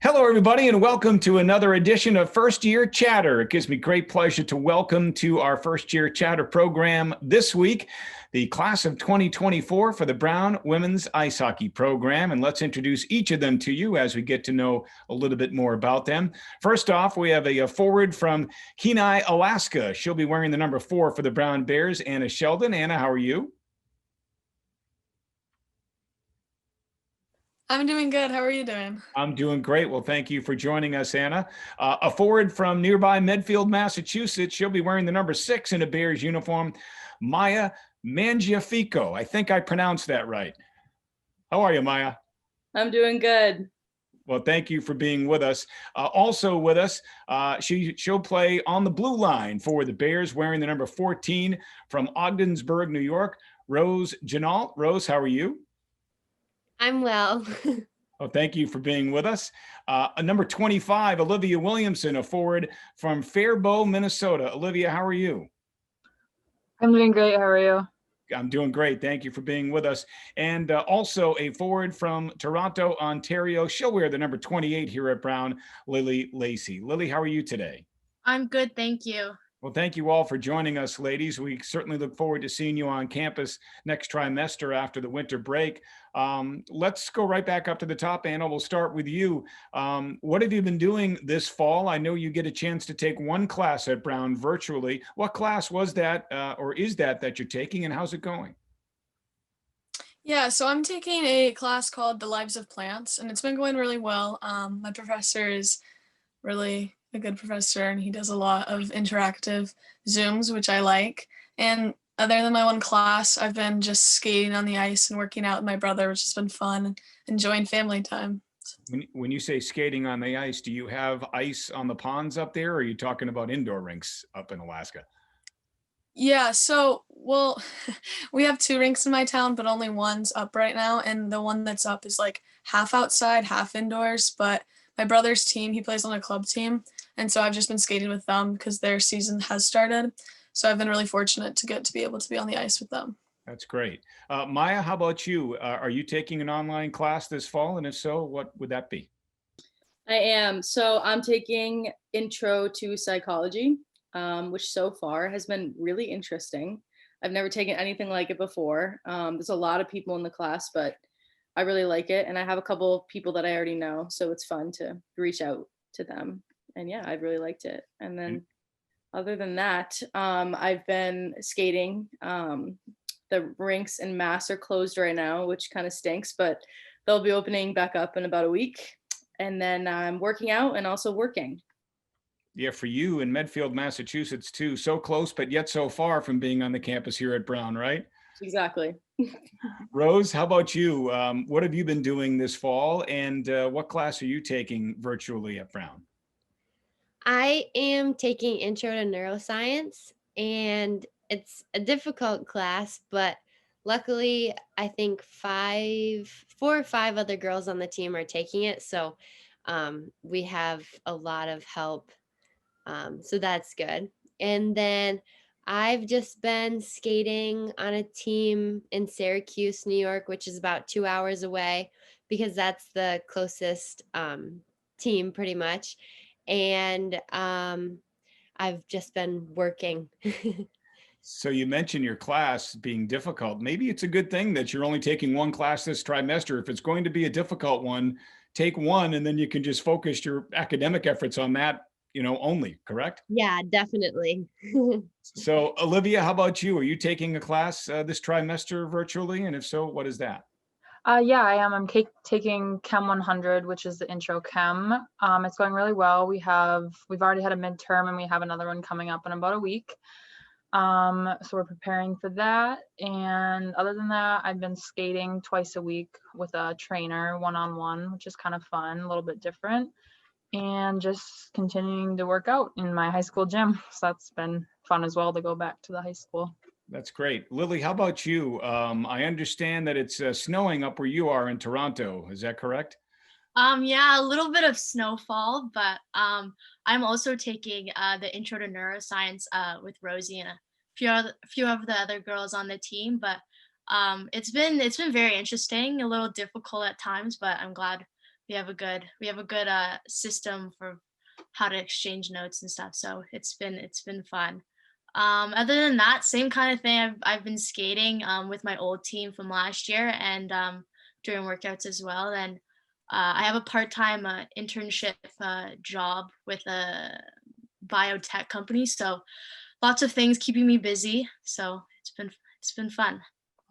Hello, everybody, and welcome to another edition of First Year Chatter. It gives me great pleasure to welcome to our First Year Chatter program this week the class of 2024 for the Brown Women's Ice Hockey Program. And let's introduce each of them to you as we get to know a little bit more about them. First off, we have a forward from Kenai, Alaska. She'll be wearing the number 4 for the Brown Bears, Anna Sheldon. Anna, how are you? I'm doing good. How are you doing? I'm doing great. Well, thank you for joining us, Anna. A forward from nearby Medfield, Massachusetts. She'll be wearing the number 6 in a Bears uniform, Maya Mangiafico. I think I pronounced that right. How are you, Maya? I'm doing good. Well, thank you for being with us. Also with us, she'll play on the blue line for the Bears, wearing the number 14 from Ogdensburg, New York, Rose Janalt. Rose, how are you? I'm well. Oh, thank you for being with us. Number 25, Olivia Williamson, a forward from Faribault, Minnesota. Olivia, how are you? I'm doing great. How are you? I'm doing great. Thank you for being with us. And also a forward from Toronto, Ontario. She'll wear the number 28 here at Brown, Lily Lacey. Lily, how are you today? I'm good, thank you. Well, thank you all for joining us, ladies. We certainly look forward to seeing you on campus next trimester after the winter break. Let's go right back up to the top, Anna. We'll start with you. What have you been doing this fall? I know you get a chance to take one class at Brown virtually. What class was that or is that you're taking, and how's it going? Yeah, so I'm taking a class called The Lives of Plants, and it's been going really well. My professor is really a good professor, and he does a lot of interactive Zooms, which I like. And other than my one class, I've been just skating on the ice and working out with my brother, which has been fun, and enjoying family time. When you say skating on the ice, do you have ice on the ponds up there, or are you talking about indoor rinks up in Alaska? Yeah, so, well, we have 2 rinks in my town, but only one's up right now, and the one that's up is like half outside, half indoors. But my brother's team, he plays on a club team, and so I've just been skating with them because their season has started. So I've been really fortunate to be able to be on the ice with them. That's great. Maya, how about you? Are you taking an online class this fall? And if so, what would that be? I am. So I'm taking Intro to Psychology, which so far has been really interesting. I've never taken anything like it before. There's a lot of people in the class, but I really like it. And I have a couple of people that I already know, so it's fun to reach out to them. And yeah, I really liked it. And then other than that, I've been skating. The rinks in Mass are closed right now, which kind of stinks, but they'll be opening back up in about a week. And then I'm working out and also working. Yeah, for you in Medfield, Massachusetts, too. So close, but yet so far from being on the campus here at Brown, right? Exactly. Rose, how about you? What have you been doing this fall, and what class are you taking virtually at Brown? I am taking Intro to Neuroscience, and it's a difficult class, but luckily I think 4 or 5 other girls on the team are taking it. So we have a lot of help. So that's good. And then I've just been skating on a team in Syracuse, New York, which is about 2 hours away because that's the closest team pretty much. And I've just been working. So you mentioned your class being difficult. Maybe it's a good thing that you're only taking one class this trimester. If it's going to be a difficult one, take one, and then you can just focus your academic efforts on that, only, correct? Yeah, definitely. So Olivia, how about you? Are you taking a class this trimester virtually? And if so, what is that? Yeah, I am. I'm taking Chem 100, which is the intro chem. It's going really well. We've already had a midterm, and we have another one coming up in about a week. So we're preparing for that. And other than that, I've been skating twice a week with a trainer, one-on-one, which is kind of fun, a little bit different. And just continuing to work out in my high school gym. So that's been fun as well to go back to the high school. That's great. Lily, how about you? I understand that it's snowing up where you are in Toronto. Is that correct? Yeah, a little bit of snowfall, but I'm also taking the Intro to Neuroscience with Rosie and a few of the other girls on the team. But it's been very interesting, a little difficult at times, but I'm glad we have a good system for how to exchange notes and stuff. So it's been fun. Other than that, same kind of thing. I've been skating with my old team from last year, and during workouts as well. And I have a part-time internship job with a biotech company, so lots of things keeping me busy. So it's been fun.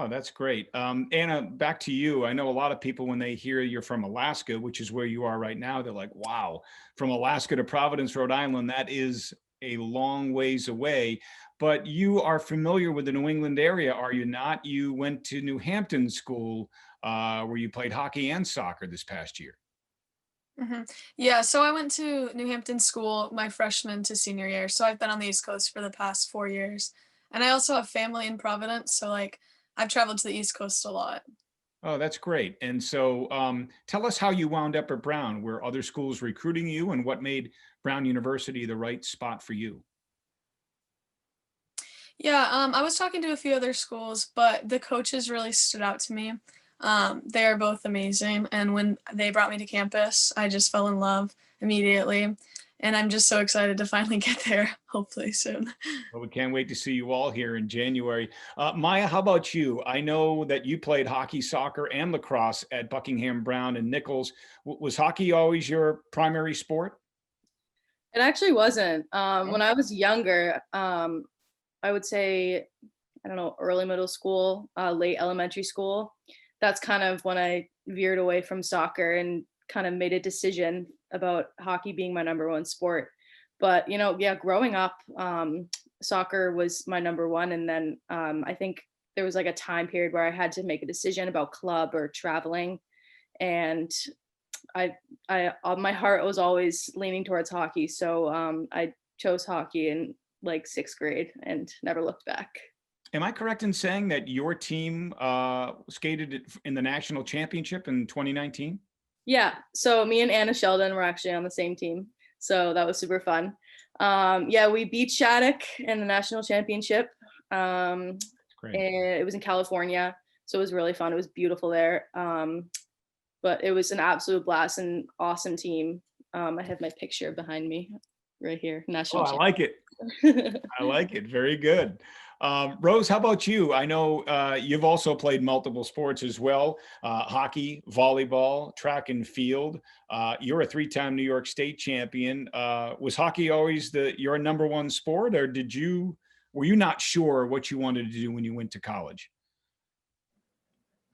Oh, that's great. Anna, back to you. I know a lot of people, when they hear you're from Alaska, which is where you are right now, they're like, wow, from Alaska to Providence, Rhode Island, that is a long ways away. But you are familiar with the New England area, are you not? You went to New Hampton School, where you played hockey and soccer this past year. Yeah, so I went to New Hampton School my freshman to senior year. So I've been on the East Coast for the past 4 years. And I also have family in Providence. So like I've traveled to the East Coast a lot. Oh, that's great. And so tell us how you wound up at Brown. Were other schools recruiting you, and what made Brown University the right spot for you? Yeah, I was talking to a few other schools, but the coaches really stood out to me. They are both amazing. And when they brought me to campus, I just fell in love immediately. And I'm just so excited to finally get there, hopefully soon. Well, we can't wait to see you all here in January. Maya, how about you? I know that you played hockey, soccer, and lacrosse at Buckingham, Brown, and Nichols. Was hockey always your primary sport? It actually wasn't. When I was younger, I would say, I don't know, early middle school, late elementary school. That's kind of when I veered away from soccer and kind of made a decision about hockey being my number one sport. But, yeah, growing up, soccer was my number one. And then I think there was like a time period where I had to make a decision about club or traveling. And my heart was always leaning towards hockey. So I chose hockey in like 6th grade and never looked back. Am I correct in saying that your team skated in the national championship in 2019? Yeah, so me and Anna Sheldon were actually on the same team. So that was super fun. Yeah, we beat Shattuck in the national championship. Great. And it was in California. So it was really fun. It was beautiful there. But it was an absolute blast and awesome team. I have my picture behind me right here. National. Oh, I like it. I like it. Very good. Rose, how about you? I know you've also played multiple sports as well, hockey, volleyball, track and field. You're a 3-time New York State champion. Was hockey always your number one sport, or were you not sure what you wanted to do when you went to college?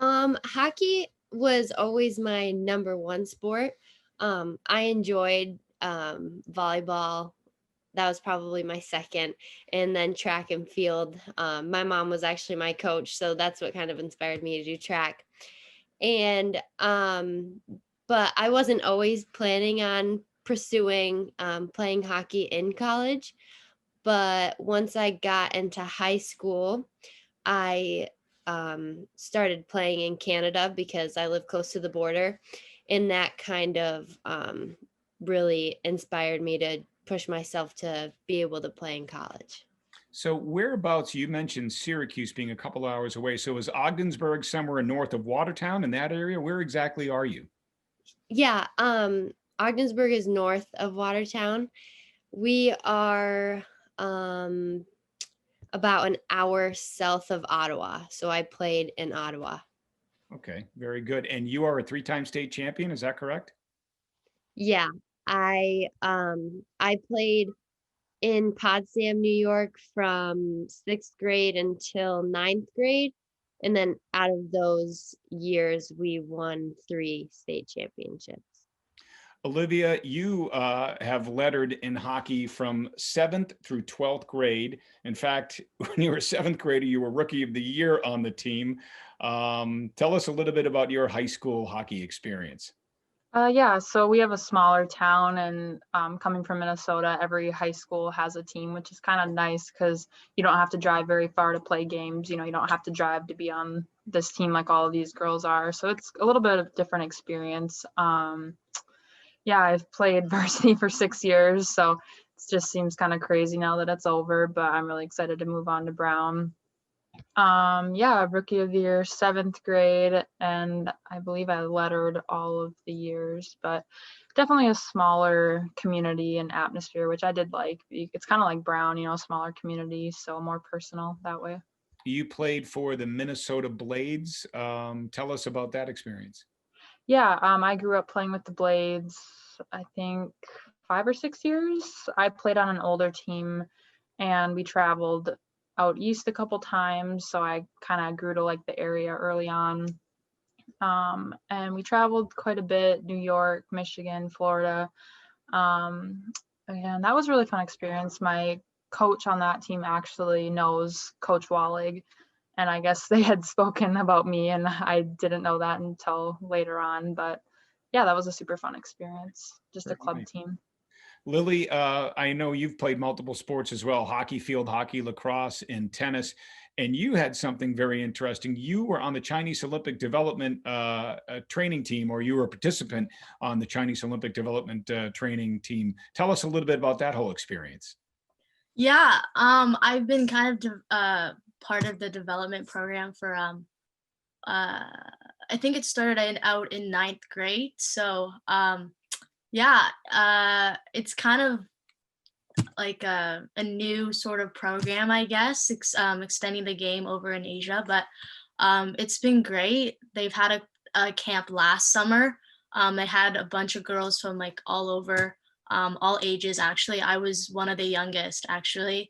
Hockey was always my number one sport. I enjoyed volleyball. That was probably my second, and then track and field. My mom was actually my coach, so that's what kind of inspired me to do track. And but I wasn't always planning on pursuing playing hockey in college. But once I got into high school, I started playing in Canada because I live close to the border, and that kind of really inspired me to push myself to be able to play in college. So whereabouts, you mentioned Syracuse being a couple hours away. So is Ogdensburg somewhere north of Watertown, in that area? Where exactly are you? Yeah, Ogdensburg is north of Watertown. We are about an hour south of Ottawa. So I played in Ottawa. Okay, very good. And you are a 3-time state champion, is that correct? Yeah, I played in Potsdam, New York from 6th grade until 9th grade. And then out of those years, we won 3 state championships. Olivia, you have lettered in hockey from 7th through 12th grade. In fact, when you were a 7th grader, you were Rookie of the Year on the team. Tell us a little bit about your high school hockey experience. Yeah, so we have a smaller town, and coming from Minnesota, every high school has a team, which is kind of nice because you don't have to drive very far to play games. You don't have to drive to be on this team like all of these girls are. So it's a little bit of different experience. Yeah, I've played varsity for 6 years, so it just seems kind of crazy now that it's over, but I'm really excited to move on to Brown. Yeah, rookie of the year, 7th grade, and I believe I lettered all of the years, but definitely a smaller community and atmosphere, which I did like. It's kind of like Brown, smaller community, so more personal that way. You played for the Minnesota Blades. Tell us about that experience. Yeah, I grew up playing with the Blades, I think 5 or 6 years. I played on an older team and we traveled out east a couple times, so I kind of grew to like the area early on. And we traveled quite a bit, New York, Michigan, Florida. And that was a really fun experience. My coach on that team actually knows Coach Wallig, and I guess they had spoken about me and I didn't know that until later on. But yeah, that was a super fun experience. Just a club team. Lily, I know you've played multiple sports as well, hockey, field hockey, lacrosse, and tennis. And you had something very interesting. You were on the Chinese Olympic Development training team, or you were a participant on the Chinese Olympic Development training team. Tell us a little bit about that whole experience. Yeah, I've been kind of part of the development program for I think it started out in 9th grade. So yeah, it's kind of like a new sort of program, I guess, extending the game over in Asia. But it's been great. They've had a camp last summer. They had a bunch of girls from like all over, all ages. Actually, I was one of the youngest, actually,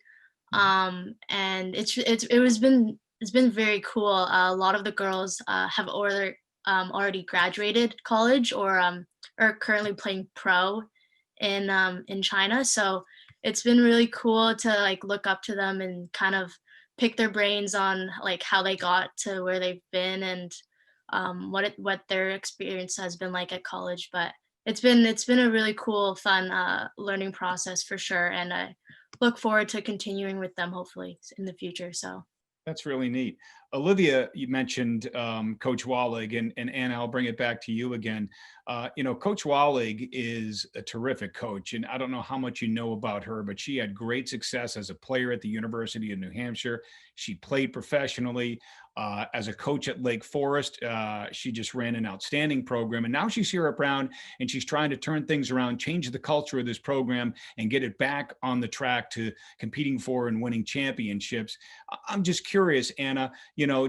and it's been very cool. A lot of the girls have already graduated college or are currently playing pro in China. So it's been really cool to like look up to them and kind of pick their brains on like how they got to where they've been and what their experience has been like at college. But it's been a really cool, fun learning process for sure, and I look forward to continuing with them hopefully in the future. So That's really neat. Olivia, you mentioned Coach Wallig, and Anna, I'll bring it back to you again. Coach Wallig is a terrific coach, and I don't know how much you know about her, but she had great success as a player at the University of New Hampshire. She played professionally as a coach at Lake Forest. She just ran an outstanding program, and now she's here at Brown, and she's trying to turn things around, change the culture of this program, and get it back on the track to competing for and winning championships. I'm just curious, Anna,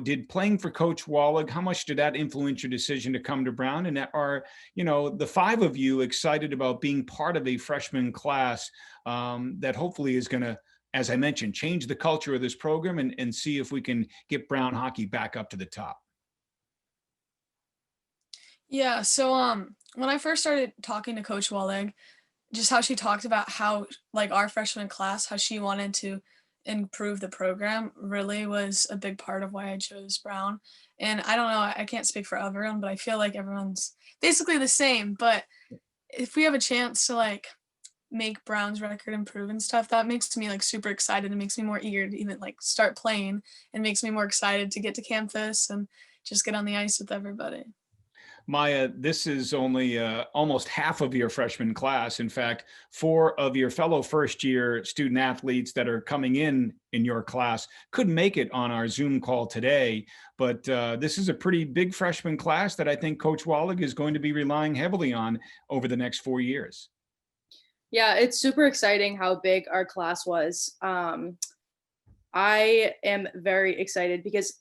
did playing for Coach Wallig, how much did that influence your decision to come to Brown? And are, the 5 of you excited about being part of a freshman class that hopefully is going to, as I mentioned, change the culture of this program and see if we can get Brown hockey back up to the top? Yeah, so when I first started talking to Coach Wallig, just how she talked about how like our freshman class, how she wanted to improve the program really was a big part of why I chose Brown. And I don't know, I can't speak for everyone, but I feel like everyone's basically the same. But if we have a chance to like make Brown's record improve and stuff, that makes me like super excited. It makes me more eager to even like start playing, and makes me more excited to get to campus and just get on the ice with everybody. Maya, this is only almost half of your freshman class. In fact, 4 of your fellow first-year student athletes that are coming in your class couldn't make it on our Zoom call today. But this is a pretty big freshman class that I think Coach Wallig is going to be relying heavily on over the next 4 years. Yeah, it's super exciting how big our class was. I am very excited because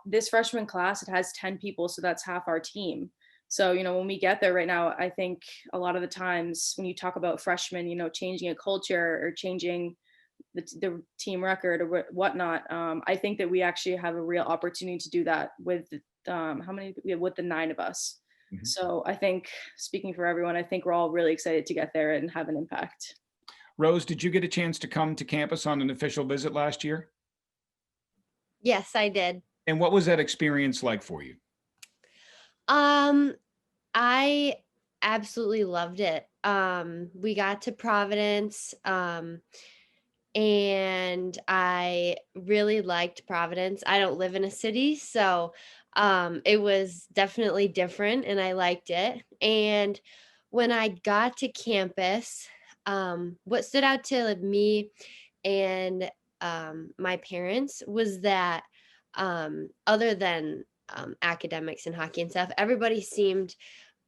this freshman class, it has 10 people, so that's half our team. So, when we get there right now, I think a lot of the times when you talk about freshmen, changing a culture or changing the team record or whatnot, I think that we actually have a real opportunity to do that with with the 9 of us. Mm-hmm. So I think, speaking for everyone, I think we're all really excited to get there and have an impact. Rose, did you get a chance to come to campus on an official visit last year? Yes, I did. And what was that experience like for you? I absolutely loved it. We got to Providence, and I really liked Providence. I don't live in a city, so it was definitely different, and I liked it. And when I got to campus, what stood out to me and my parents was that other than academics and hockey and stuff, everybody seemed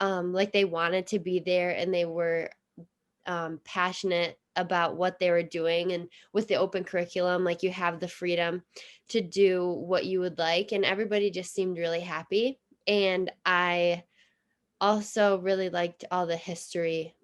like they wanted to be there, and they were passionate about what they were doing. And with the open curriculum, like, you have the freedom to do what you would like, and everybody just seemed really happy. And I also really liked all the history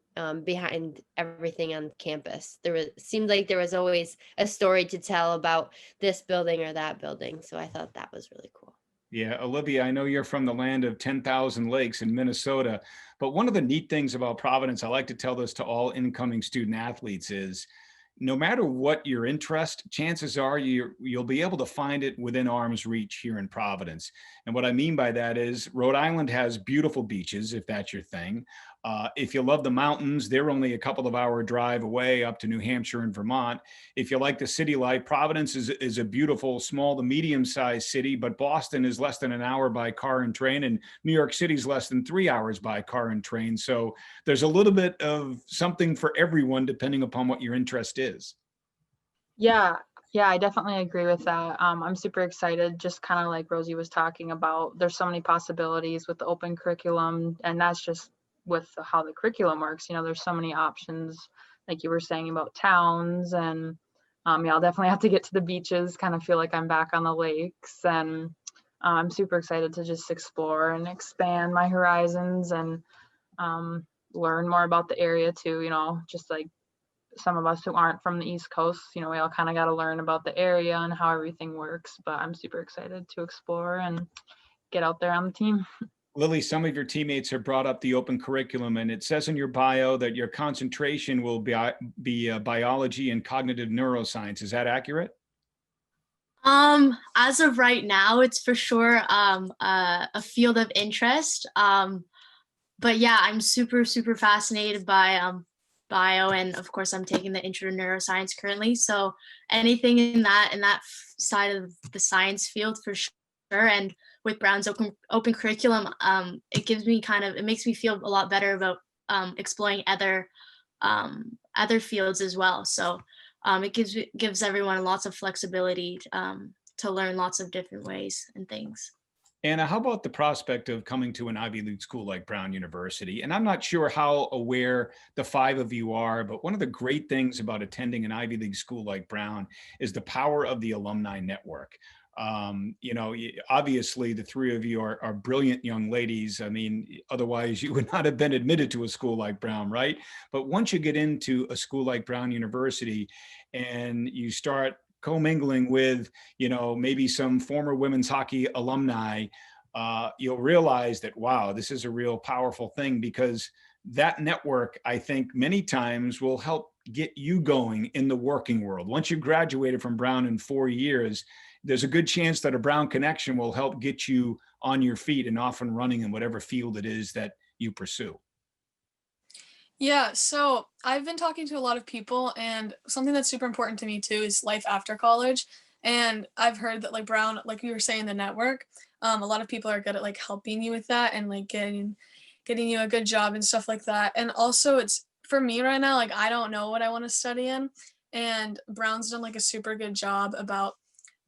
behind everything on campus. Seemed like there was always a story to tell about this building or that building. So I thought that was really cool. Yeah, Olivia, I know you're from the land of 10,000 lakes in Minnesota, but one of the neat things about Providence, I like to tell this to all incoming student athletes, is no matter what your interest, chances are you'll be able to find it within arm's reach here in Providence. And what I mean by that is Rhode Island has beautiful beaches, if that's your thing. If you love the mountains, they're only a couple of hour drive away up to New Hampshire and Vermont. If you like the city life, Providence is a beautiful small to medium sized city, but Boston is less than an hour by car and train, and New York City's less than 3 hours by car and train. So there's a little bit of something for everyone depending upon what your interest is. Yeah, I definitely agree with that. I'm super excited, just kind of like Rosie was talking about. There's so many possibilities with the open curriculum, and that's just with how the curriculum works. There's so many options, like you were saying about towns, and yeah, I'll definitely have to get to the beaches, kind of feel like I'm back on the lakes, and I'm super excited to just explore and expand my horizons, and learn more about the area too. Just like some of us who aren't from the East Coast, we all kind of got to learn about the area and how everything works. But I'm super excited to explore and get out there on the team. Lily, some of your teammates have brought up the open curriculum, and it says in your bio that your concentration will be biology and cognitive neuroscience. Is that accurate? As of right now, it's for sure a field of interest. But yeah, I'm super fascinated by bio, and of course I'm taking the intro to neuroscience currently. So anything in that side of the science field for sure. And with Brown's open curriculum, it makes me feel a lot better about exploring other fields as well. So it gives everyone lots of flexibility to learn lots of different ways and things. Anna, how about the prospect of coming to an Ivy League school like Brown University? And I'm not sure how aware the five of you are, but one of the great things about attending an Ivy League school like Brown is the power of the alumni network. Obviously the three of you are brilliant young ladies. I mean, otherwise you would not have been admitted to a school like Brown, right? But once you get into a school like Brown University and you start commingling with, maybe some former women's hockey alumni, you'll realize that, wow, this is a real powerful thing, because that network, I think many times will help get you going in the working world. Once you graduated from Brown in 4 years, there's a good chance that a Brown connection will help get you on your feet and off and running in whatever field it is that you pursue. Yeah, so I've been talking to a lot of people, and something that's super important to me too is life after college. And I've heard that, like, Brown, like you were saying, the network, a lot of people are good at like helping you with that and like getting you a good job and stuff like that. And also, it's for me right now, like, I don't know what I want to study in, and Brown's done like a super good job about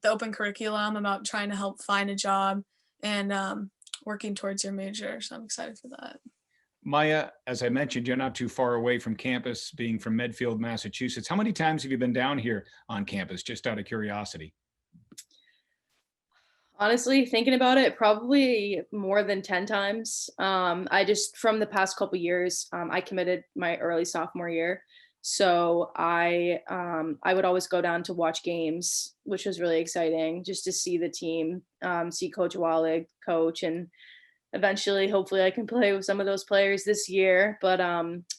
the open curriculum, about trying to help find a job and working towards your major. So I'm excited for that. Maya, as I mentioned, you're not too far away from campus, being from Medfield, Massachusetts. How many times have you been down here on campus, just out of curiosity? Honestly, thinking about it, probably more than 10 times. I just, from the past couple years, I committed my early sophomore year. So I would always go down to watch games, which was really exciting, just to see the team, see Coach Wallig coach, and eventually, hopefully I can play with some of those players this year. But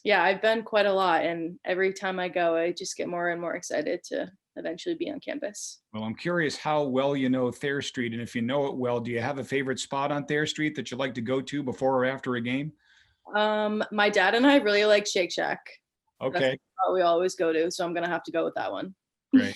yeah, I've been quite a lot, and every time I go, I just get more and more excited to eventually be on campus. Well, I'm curious how well you know Thayer Street, and if you know it well, do you have a favorite spot on Thayer Street that you like to go to before or after a game? My dad and I really like Shake Shack. Okay. That's what we always go to, so I'm gonna have to go with that one. Great.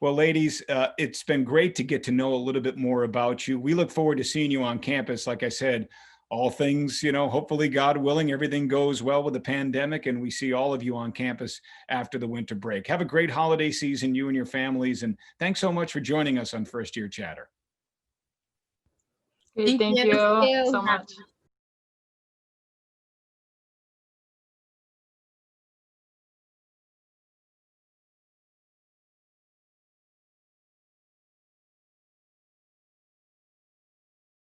Well, ladies, it's been great to get to know a little bit more about you. We look forward to seeing you on campus, like I said, all things, hopefully, God willing, everything goes well with the pandemic, and we see all of you on campus after the winter break. Have a great holiday season, you and your families, and thanks so much for joining us on First Year Chatter. Thank you you. so much.